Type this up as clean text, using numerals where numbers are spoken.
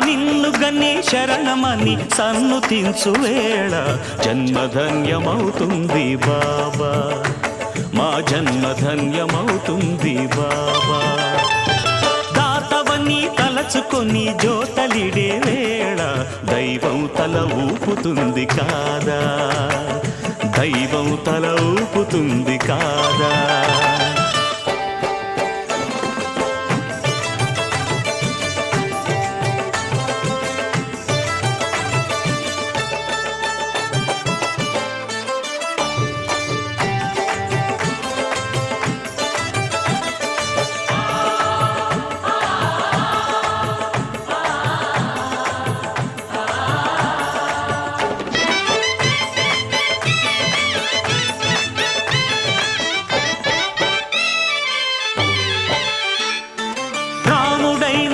నిన్ను గని శరణమని సన్నుతించు వేళ జన్మధన్యమవుతుంది బాబా, మా జన్మధన్యమవుతుంది బాబా. దాతవని తలచుకొని జోతలిడే వేళ దైవం తల ఊపుతుంది కాదా, దైవం తల ఊపుతుంది కాదా.